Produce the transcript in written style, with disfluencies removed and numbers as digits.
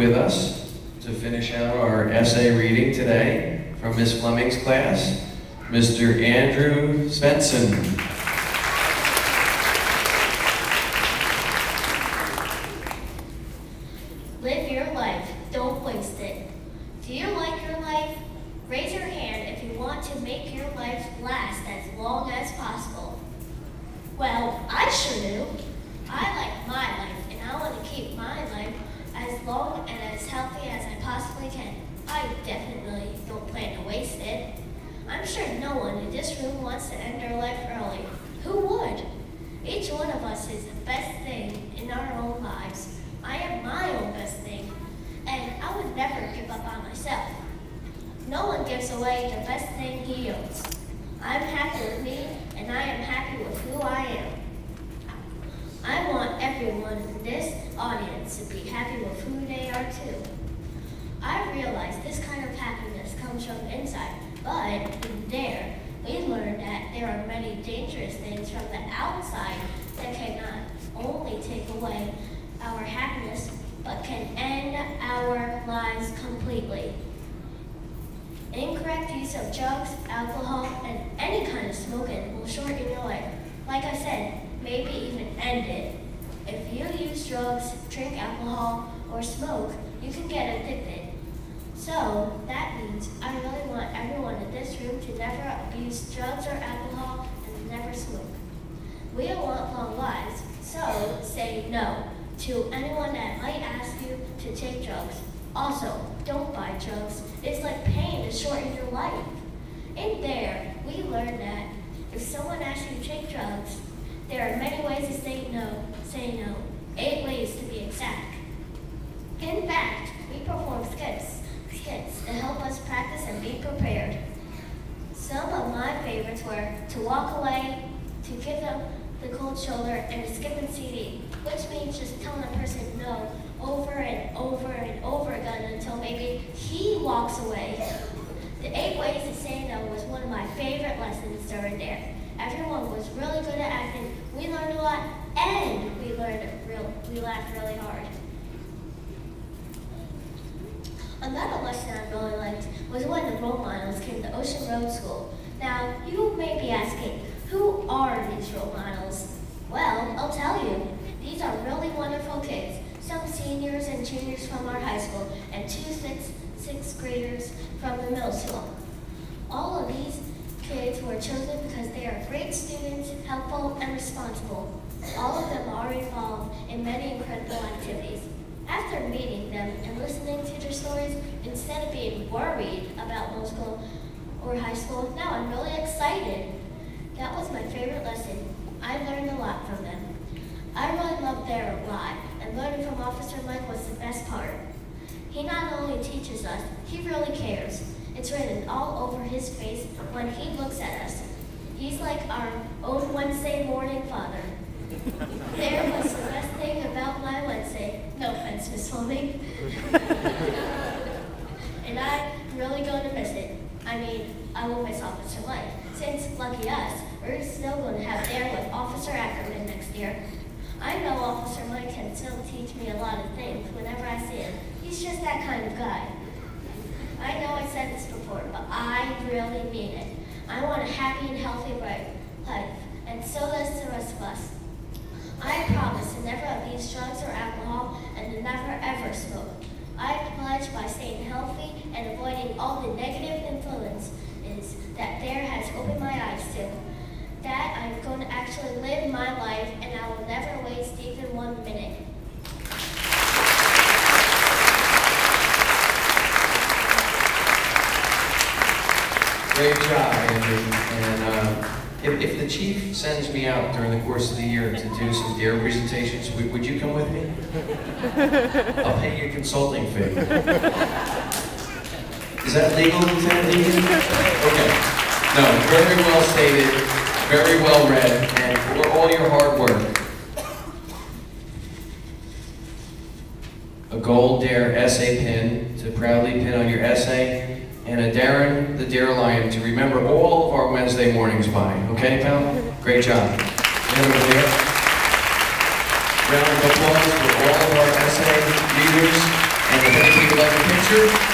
with us to finish out our essay reading today from Miss Fleming's class, Mr. Andrew Svensson. Live your life, don't waste it. Do you like your life? Raise your hand if you want to make your life last as long as possible. Well, I sure do. I like my life, and I want to keep my life as long and as healthy as I possibly can. I definitely don't plan to waste it. I'm sure no one in this room wants to end their life early. Who would? Each one of us is the best thing in our own lives. I am my own best thing, and I would never give up on myself. No one gives away the best thing he owns. I'm happy with me, and I am happy with who I am. I want everyone in this audience to be happy with who they are too. I realize this kind of happiness comes from inside, but in there, we learn that there are many dangerous things from the outside that can not only take away our happiness, but can end our lives completely. Incorrect use of drugs, alcohol, and any kind of smoking will shorten your life. Like I said, maybe even end it. If you use drugs, drink alcohol, or smoke, you can get addicted. So that means I really want everyone in this room to never abuse drugs or alcohol and never smoke. We all want long lives, so say no to anyone that might ask you to take drugs. Also, don't buy drugs. It's like pain to shorten your life. In there, we learn that if someone asks you to take drugs, there are many ways to say no. 8 ways to be exact. In fact, we perform skits to help us practice and be prepared. Some of my favorites were to walk away, to give them the cold shoulder, and to skip and CD, which means just telling a person no over and over and over again until maybe he walks away. The 8 ways to say no was one of my favorite lessons during there. Everyone was really good at acting. We learned a lot, and we laughed really hard. Another lesson I really liked was when the role models came to Ocean Road School. Now, you may be asking, who are these role models? Well, I'll tell you. These are really wonderful kids, some seniors and juniors from our high school, and 2 sixth graders from the middle school. All of these kids were chosen because they are great students, helpful, and responsible. All of them are involved in many incredible activities. After meeting them and listening to their stories, instead of being worried about middle school or high school, now I'm really excited. That was my favorite lesson. I learned a lot from them. I really loved there a lot, and learning from Officer Mike was the best part. He not only teaches us, he really cares. It's written all over his face when he looks at us. He's like our own Wednesday morning father. There was the best thing about my Wednesday. No offense, Miss Fleming. And I'm really going to miss it. I mean, I will miss Officer Mike. Since, lucky us, we're still going to have Dare with Officer Ackerman next year. I know Officer Mike can still teach me a lot of things whenever I see him. He's just that kind of guy. I know I said this before, but I really mean it. I want a happy and healthy life, and so does the rest of us. I promise to never abuse drugs or alcohol and to never ever smoke. I pledge by staying healthy and avoiding all the negative influences that Dare has opened my eyes to. That I'm going to actually live my life, and I will never waste even 1 minute. Great job, Andrew. And if the chief sends me out during the course of the year to do some Dare presentations, would you come with me? I'll pay you a consulting fee. Is that legal, Lieutenant Deacon? Okay. No, very well stated, very well read, and for all your hard work. A gold Dare essay pin to proudly pin on your essay, and a Darren the Dare Lion to remember all of our Wednesday mornings by. Okay, pal? Great job. And over there. Round of applause for all of our essay readers and the would like a picture.